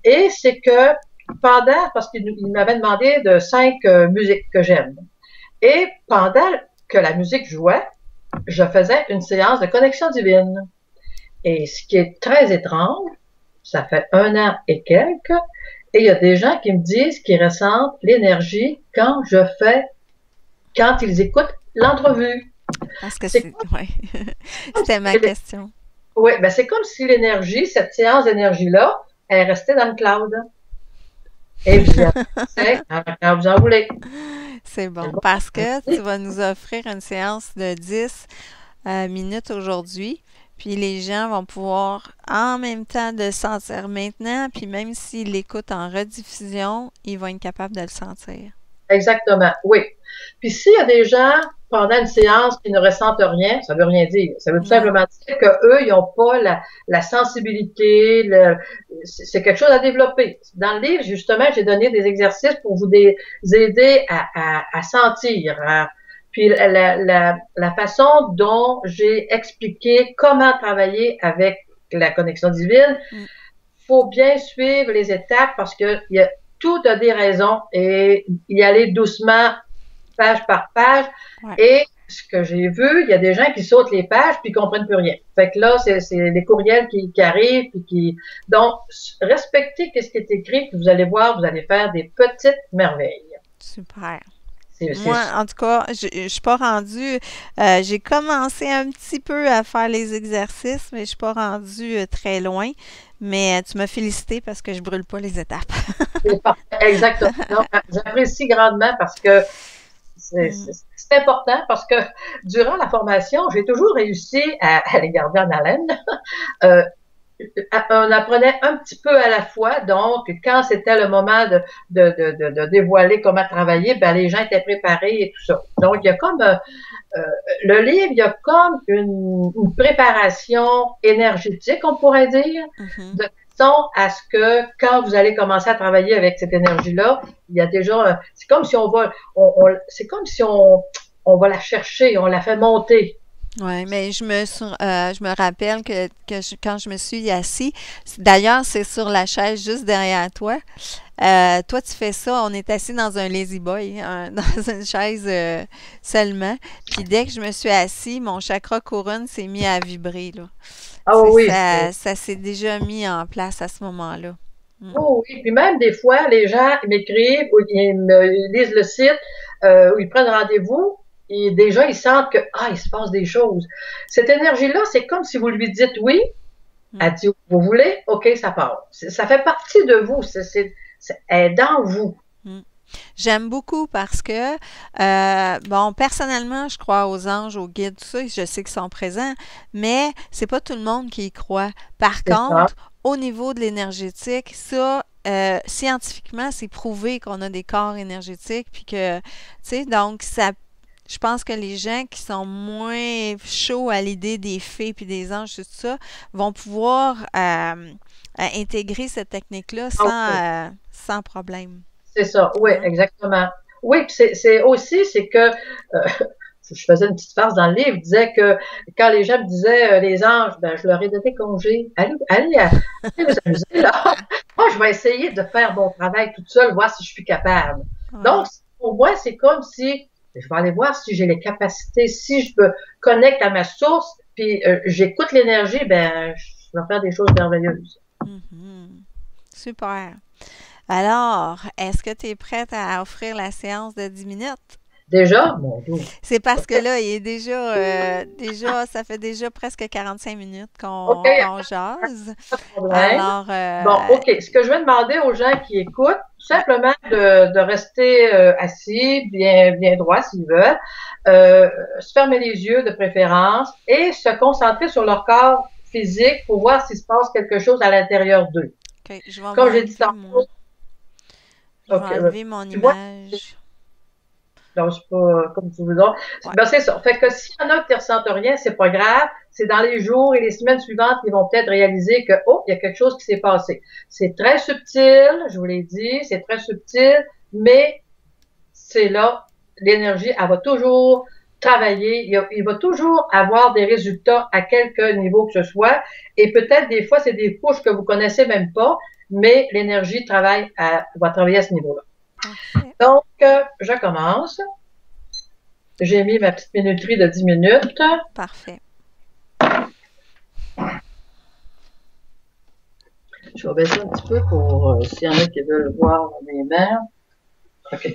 B: Et c'est que parce qu'il m'avait demandé de 5 musiques que j'aime. Et pendant que la musique jouait, je faisais une séance de connexion divine. Et ce qui est très étrange, ça fait 1 an et quelques, et il y a des gens qui me disent qu'ils ressentent l'énergie quand ils écoutent l'entrevue.
A: Parce que
B: C'est
A: c'est.
B: comme
A: Ouais. C'était ma
B: si,
A: question.
B: oui, ben c'est comme si l'énergie, cette séance d'énergie-là, elle restait dans le cloud. Et vous y avez accès quand vous en voulez.
A: C'est
B: C'est
A: bon.
B: bon.
A: Parce que tu vas nous offrir une séance de 10 minutes aujourd'hui. Puis les gens vont pouvoir en même temps de le sentir maintenant, puis même s'ils l'écoutent en rediffusion, ils vont être capables de le sentir.
B: Exactement, oui. Puis s'il y a des gens pendant une séance qui ne ressentent rien, ça veut rien dire. Ça veut tout
A: Non.
B: simplement dire qu'eux, ils n'ont pas la sensibilité, c'est quelque chose à développer. Dans le livre, justement, j'ai donné des exercices pour vous aider à sentir. Puis la façon dont j'ai expliqué comment travailler avec la connexion divine,
A: Mm.
B: faut bien suivre les étapes parce que tout a des raisons et y aller doucement, page par page.
A: Ouais.
B: Et ce que j'ai vu, il y a des gens qui sautent les pages puis qui comprennent plus rien. Fait que là, c'est les courriels qui arrivent puis donc, respectez ce qui est écrit puis vous allez voir, vous allez faire des petites merveilles.
A: Super.
B: C'est
A: Moi, en tout cas, je suis pas rendue. J'ai commencé un petit peu à faire les exercices, mais je suis pas rendue très loin. Mais tu m'as félicité parce que je brûle pas les étapes.
B: parfait. Exactement. Donc, j'apprécie grandement parce que
A: Mm.
B: c'est important parce que durant la formation, j'ai toujours réussi à les garder en haleine. Euh, on apprenait un petit peu à la fois. Donc, quand c'était le moment de dévoiler comment travailler, ben, les gens étaient préparés et tout ça. Donc, il y a comme euh, le livre, il y a comme une préparation énergétique, on pourrait dire,
A: Mhm.
B: de façon à ce que quand vous allez commencer à travailler avec cette énergie-là, il y a déjà, c'est comme si c'est comme si on va la chercher, on la fait monter.
A: Ouais, mais je me rappelle quand je me suis assis, d'ailleurs, c'est sur la chaise juste derrière toi. Toi, tu fais ça, on est assis dans un lazy boy, dans une chaise seulement. Puis dès que je me suis assis, mon chakra couronne s'est mis à vibrer, là.
B: Ah
A: Tu sais,
B: oui,
A: ça s'est déjà mis en place à ce moment-là. Mm.
B: oh oui, puis même des fois, les gens m'écrivent ou ils lisent le site ou ils prennent rendez-vous et déjà ils sentent que il se passe des choses. Cette énergie-là, c'est comme si vous lui dites oui,
A: Mm.
B: elle dit vous voulez, ok, ça part. Ça fait partie de vous, elle est dans vous.
A: Mm. J'aime beaucoup parce que, bon, personnellement, je crois aux anges, aux guides, tout ça, je sais qu'ils sont présents, mais c'est pas tout le monde qui y croit. Par
B: C'est ça.
A: contre, au niveau de l'énergétique, ça, scientifiquement, c'est prouvé qu'on a des corps énergétiques, puis que, tu sais, donc, ça, je pense que les gens qui sont moins chauds à l'idée des fées puis des anges, tout ça, vont pouvoir intégrer cette technique-là
B: Ah oui.
A: sans problème.
B: C'est ça, oui,
A: Hein?
B: exactement. Oui, puis c'est aussi, c'est que je faisais une petite farce dans le livre, je disais que quand les gens me disaient les anges, ben je leur ai donné congé. Allez vous amuser là. Moi, je vais essayer de faire mon travail toute seule, voir si je suis capable. Donc,
A: Ouais.
B: pour moi, c'est comme si je vais aller voir si j'ai les capacités, si je me connecte à ma source, puis j'écoute l'énergie, ben je vais faire des choses merveilleuses.
A: Mhm. Super. Alors, est-ce que tu es prête à offrir la séance de 10 minutes?
B: Déjà, mon Dieu.
A: C'est parce que là, il est déjà, ça fait déjà presque 45 minutes
B: OK,
A: qu'on jase.
B: pas de problème.
A: Alors,
B: Bon, OK. Ce que je vais demander aux gens qui écoutent, tout
A: ouais,
B: simplement de rester assis, bien droit s'ils veulent, se fermer les yeux de préférence et se concentrer sur leur corps physique pour voir s'il se passe quelque chose à l'intérieur d'eux.
A: OK, je vais
B: Comme j'ai dit
A: m'enlever, moi.
B: tantôt,
A: Je vais
B: OK,
A: enlever mon
B: tu vois,
A: image.
B: non, c'est pas comme tu veux dire.
A: Ouais.
B: Ben, c'est ça. Fait que s'il y en a qui ne ressentent rien, c'est pas grave. C'est dans les jours et les semaines suivantes qu'ils vont peut-être réaliser que, oh, il y a quelque chose qui s'est passé. C'est très subtil, je vous l'ai dit, c'est très subtil, mais c'est là. L'énergie, elle va toujours travailler. Il va toujours avoir des résultats à quelque niveau que ce soit. Et peut-être des fois, c'est des couches que vous connaissez même pas, mais l'énergie va travailler à ce niveau-là.
A: Parfait.
B: Donc, je commence. J'ai mis ma petite minuterie de 10 minutes.
A: Parfait.
B: Je vais baisser un petit peu pour s'il y en a qui veulent voir mes mains. OK.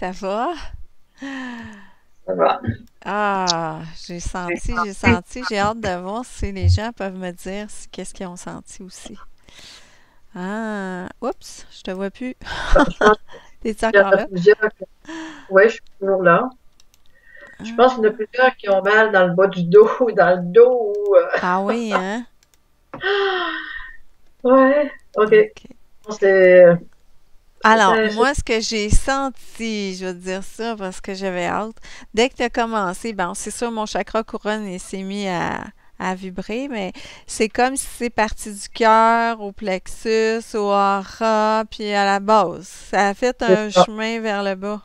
A: ça va?
B: Ça va.
A: Ah, j'ai senti. J'ai hâte de voir si les gens peuvent me dire qu'est-ce qu'ils ont senti aussi. Ah, oups, je te vois plus.
B: Je pense
A: T'es-tu
B: qu'il y en
A: encore
B: a
A: là?
B: plusieurs. Oui, je suis toujours là. Je pense qu'il y en a plusieurs qui ont mal dans le bas du dos, ou dans le dos.
A: Ah oui, hein?
B: Ouais, OK.
A: OK.
B: C'est,
A: Alors,
B: c'est
A: moi, ce que j'ai senti, je vais te dire ça parce que j'avais hâte, dès que tu as commencé, bon, c'est sûr, mon chakra couronne il s'est mis à vibrer, mais c'est comme si c'est parti du cœur au plexus, au aura, puis à la base. Ça a fait un
B: ça.
A: chemin vers le bas.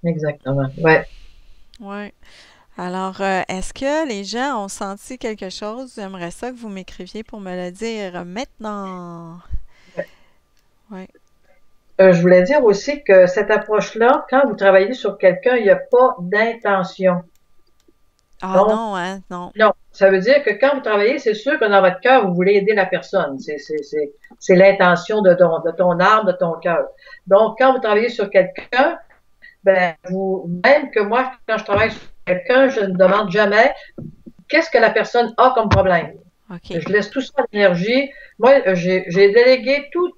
B: Exactement. Ouais.
A: Ouais. Alors, est-ce que les gens ont senti quelque chose? J'aimerais ça que vous m'écriviez pour me le dire maintenant. Ouais.
B: Je voulais dire aussi que cette approche-là, quand vous travaillez sur quelqu'un, il n'y a pas d'intention.
A: Ah
B: Donc,
A: non, hein? Non.
B: non. Ça veut dire que quand vous travaillez, c'est sûr que dans votre cœur, vous voulez aider la personne. C'est l'intention de ton âme, de ton cœur. Donc, quand vous travaillez sur quelqu'un, ben, même que moi, quand je travaille sur quelqu'un, je ne demande jamais qu'est-ce que la personne a comme problème.
A: OK.
B: Je laisse tout ça à l'énergie. Moi, j'ai délégué tout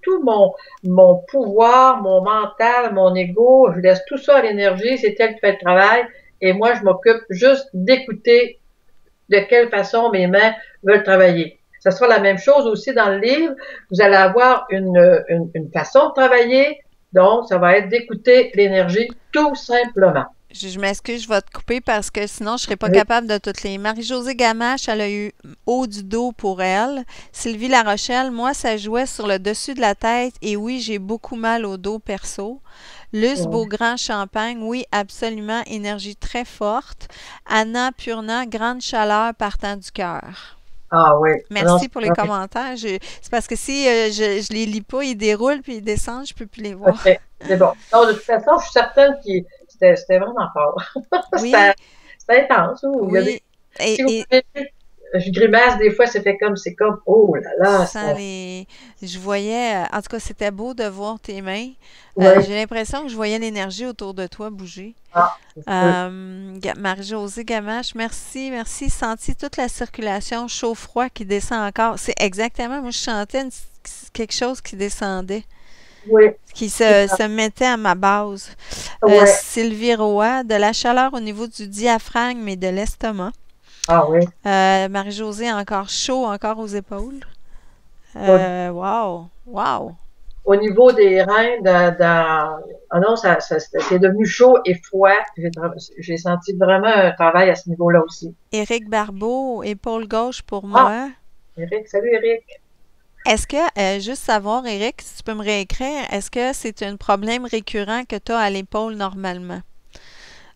B: mon pouvoir, mon mental, mon ego. Je laisse tout ça à l'énergie. C'est elle qui fait le travail. Et moi, je m'occupe juste d'écouter de quelle façon mes mains veulent travailler. Ça sera la même chose aussi dans le livre. Vous allez avoir une façon de travailler. Donc, ça va être d'écouter l'énergie tout simplement.
A: Je m'excuse, je vais te couper parce que sinon, je ne serais pas
B: Oui.
A: capable de toutes les. Marie-Josée Gamache, elle a eu haut du dos pour elle. Sylvie Larochelle, moi, ça jouait sur le dessus de la tête. Et oui, j'ai beaucoup mal au dos perso. Luce Beaugrand Champagne, oui, absolument, énergie très forte. Anna Purna, grande chaleur partant du cœur.
B: Ah oui. Non,
A: Merci pour les commentaires. C'est parce que si je les lis pas, ils déroulent puis ils descendent, je peux plus les voir.
B: OK. C'est bon. Non, de toute façon, je suis certaine que c'était vraiment fort.
A: Oui,
B: C'était intense. Il y a
A: oui.
B: si vous
A: Et
B: avez vu, je grimace des fois, c'est comme, oh là
A: tu
B: là,
A: sens les. Je voyais. En tout cas, c'était beau de voir tes mains.
B: ouais,
A: J'ai l'impression que je voyais l'énergie autour de toi bouger.
B: ah,
A: Marie-Josée Gamache, merci, merci. Senti toute la circulation chaud-froid qui descend encore. C'est exactement, moi je sentais quelque chose qui descendait,
B: oui,
A: qui
B: c'est ça.
A: se mettait à ma base.
B: Ouais,
A: Sylvie Roy, de la chaleur au niveau du diaphragme et de l'estomac.
B: ah oui.
A: Marie-Josée, encore chaud, encore aux épaules.
B: Au,
A: Wow, wow.
B: au niveau des reins, ah non, c'est devenu chaud et froid. J'ai senti vraiment un travail à ce niveau-là aussi.
A: Éric Barbeau, épaule gauche pour
B: Ah,
A: moi.
B: Eric, salut Eric.
A: Est-ce que, juste savoir, Éric, si tu peux me réécrire, est-ce que c'est un problème récurrent que tu as à l'épaule normalement?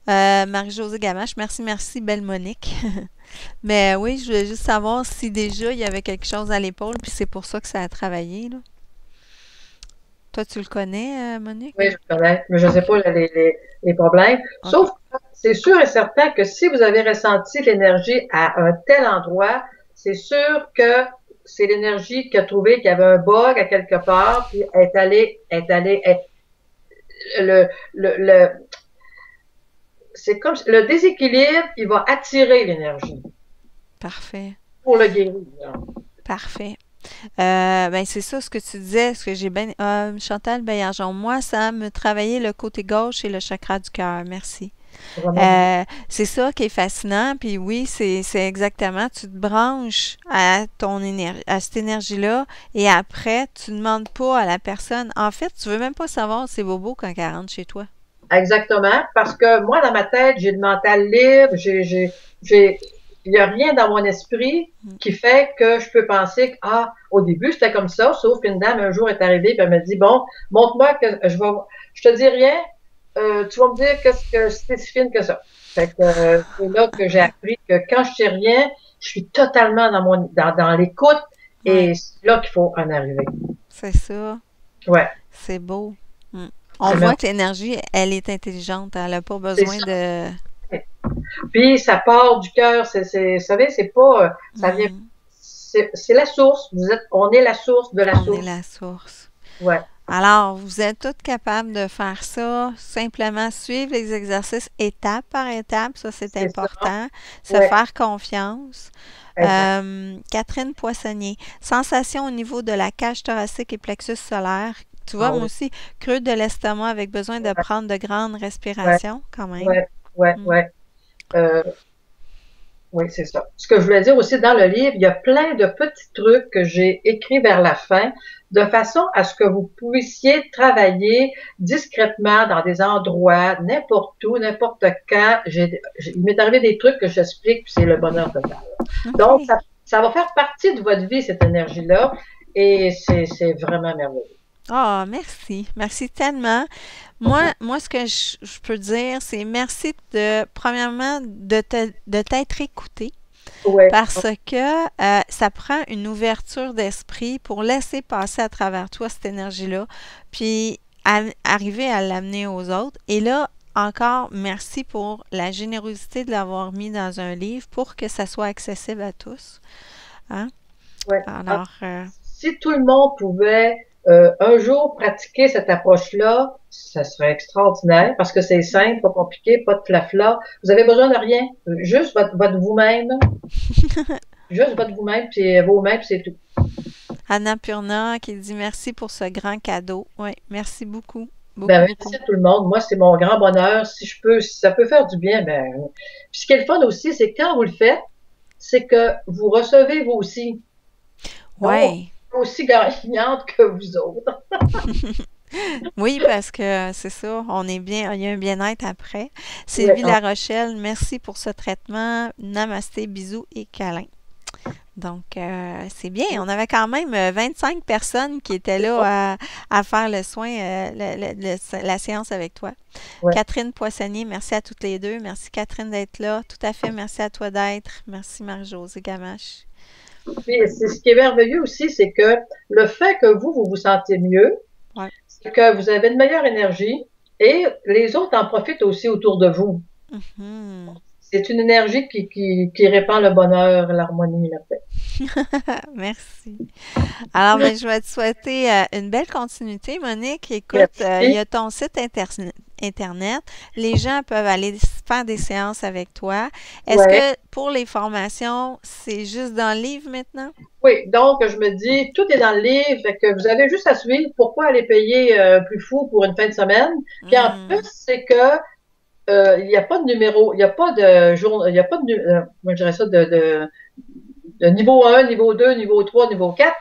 A: Marie-Josée Gamache, merci, merci, belle Monique. Mais oui, je voulais juste savoir si déjà il y avait quelque chose à l'épaule, puis c'est pour ça que ça a travaillé, là. Toi, tu le connais, Monique?
B: Oui, je connais, mais je ne sais
A: OK.
B: pas les problèmes.
A: OK.
B: Sauf que c'est sûr et certain que si vous avez ressenti l'énergie à un tel endroit, c'est sûr que c'est l'énergie qui a trouvé qu'il y avait un bug à quelque part, puis le, le, c'est comme le déséquilibre, il va attirer l'énergie
A: Parfait.
B: pour le guérir.
A: Parfait. Ben c'est ça ce que tu disais, ce que j'ai bien. Chantal Baillargeon, moi, ça me travaillait le côté gauche et le chakra du cœur. Merci.
B: Vraiment bien.
A: C'est ça qui est fascinant. Puis oui, c'est exactement. Tu te branches à ton énergie, à cette énergie-là, et après, tu ne demandes pas à la personne. En fait, tu veux même pas savoir si c'est bobo quand elle rentre chez toi.
B: Exactement, parce que moi, dans ma tête, j'ai le mental libre, il y a rien dans mon esprit qui fait que je peux penser que, ah, au début, c'était comme ça, sauf qu'une dame, un jour, est arrivée, puis elle me dit, bon, montre-moi que je te dis rien, tu vas me dire que c'est si fine que ça. Fait que, c'est là que j'ai appris que quand je sais rien, je suis totalement dans l'écoute,
A: Ouais,
B: et c'est là qu'il faut en arriver.
A: c'est ça.
B: Ouais.
A: C'est beau. Mm. On
B: C'est
A: voit
B: merveilleux.
A: que l'énergie, elle est intelligente. Elle n'a pas
B: C'est
A: besoin
B: ça.
A: de.
B: Puis ça part du cœur, vous savez, c'est pas, ça vient,
A: Mm.
B: c'est la source. On est la source de la
A: On est
B: source.
A: la source.
B: Ouais.
A: Alors, vous êtes toutes capables de faire ça, simplement suivre les exercices étape par étape, ça c'est
B: C'est ça.
A: important, se
B: Ouais,
A: faire confiance.
B: exact.
A: Catherine Poissonnier, sensation au niveau de la cage thoracique et plexus solaire. Tu vois,
B: Ah
A: moi
B: oui.
A: aussi, creux de l'estomac avec besoin de prendre de grandes
B: Ouais,
A: respirations, quand même.
B: ouais, ouais,
A: Mm.
B: ouais. Euh, oui, c'est ça. Ce que je voulais dire aussi dans le livre, il y a plein de petits trucs que j'ai écrits vers la fin, de façon à ce que vous puissiez travailler discrètement dans des endroits, n'importe où, n'importe quand. Il m'est arrivé des trucs que j'explique, puis c'est le bonheur total. Donc,
A: OK.
B: ça va faire partie de votre vie, cette énergie-là, et c'est vraiment merveilleux.
A: Ah, merci. Merci tellement. Moi, ce que je peux dire, c'est merci premièrement, de t'être écouté
B: Ouais,
A: parce que ça prend une ouverture d'esprit pour laisser passer à travers toi cette énergie-là, puis arriver à l'amener aux autres. Et là, encore, merci pour la générosité de l'avoir mis dans un livre pour que ça soit accessible à tous. Hein?
B: ouais.
A: Alors,
B: Si tout le monde pouvait un jour pratiquer cette approche-là, ça serait extraordinaire parce que c'est simple, pas compliqué, pas de flafla. Vous avez besoin de rien, juste votre vous-même, juste votre vous-même, puis vos-mêmes, puis c'est tout.
A: Annapurna qui dit merci pour ce grand cadeau. Oui, merci beaucoup. Beaucoup,
B: Ben,
A: beaucoup.
B: merci à tout le monde. Moi, c'est mon grand bonheur. Si je peux, si ça peut faire du bien, ben. Puis ce qui est le fun aussi, c'est que quand vous le faites, c'est que vous recevez vous aussi. Donc,
A: Ouais.
B: aussi gagnante que vous autres.
A: Oui, parce que c'est ça, on est bien, il y a un bien-être après.
B: Ouais,
A: Sylvie Larochelle, merci pour ce traitement. Namasté, bisous et câlins. Donc, c'est bien. On avait quand même 25 personnes qui étaient là à faire le soin, la séance avec toi.
B: ouais.
A: Catherine Poissonnier, merci à toutes les deux. Merci Catherine d'être là. Tout à fait, merci à toi d'être. Merci Marie-Josée Gamache.
B: Puis, c'est ce qui est merveilleux aussi, c'est que le fait que vous vous sentez mieux,
A: Ouais.
B: c'est que vous avez une meilleure énergie et les autres en profitent aussi autour de vous.
A: Mhm.
B: C'est une énergie qui répand le bonheur, l'harmonie, la paix.
A: Merci. Alors, ben, je vais te souhaiter une belle continuité, Monique. Écoute, il y
B: Merci.
A: a ton site Internet. Les gens peuvent aller faire des séances avec toi. Est-ce
B: Ouais.
A: que pour les formations, c'est juste dans le livre maintenant?
B: Oui, donc je me dis, tout est dans le livre, fait que vous avez juste à suivre pourquoi aller payer plus fou pour une fin de semaine. Puis en plus,
A: Hmm.
B: c'est que il n'y a pas de numéro, il n'y a pas de jour, il n'y a pas de, moi je dirais ça, de niveau un, niveau 2, niveau 3, niveau 4.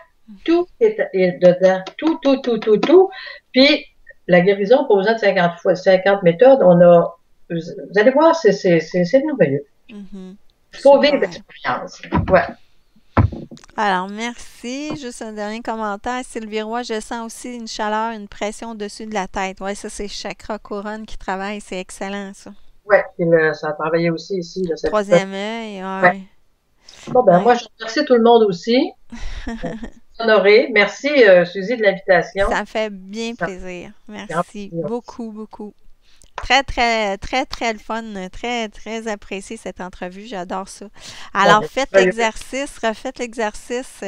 B: Tout est dedans. Tout, tout, tout, tout, tout. Puis la guérison, pas besoin de 50 fois 50 méthodes. Vous allez voir, c'est merveilleux.
A: Mhm.
B: Il faut vivre
A: Super.
B: l'expérience. Ouais.
A: Alors, merci. Juste un dernier commentaire. Sylvie Roy, je sens aussi une chaleur, une pression au-dessus de la tête. Oui, ça, c'est chakra couronne qui travaille. C'est excellent, ça.
B: Ouais. Puis ça a travaillé aussi ici, là, cette
A: Troisième œil,
B: ouais.
A: ouais.
B: Bon, ben, moi,
A: Ouais.
B: je remercie tout le monde aussi. Honoré. Merci, Suzy, de l'invitation.
A: Ça me fait bien
B: Ça
A: plaisir.
B: fait grand
A: Merci
B: plaisir.
A: beaucoup, beaucoup. Très, très, très, très le fun. Très, très apprécié cette entrevue. J'adore ça.
B: Bon,
A: Alors,
B: ben,
A: faites
B: joyeux.
A: l'exercice, refaites l'exercice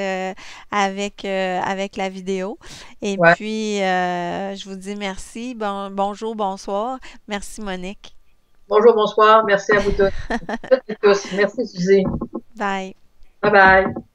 A: avec la vidéo. Et
B: Ouais.
A: puis, je vous dis merci. Bonjour, bonsoir. Merci, Monique.
B: Bonjour, bonsoir. Merci à vous tous. Toutes et tous. Merci, Suzy.
A: Bye.
B: Bye bye.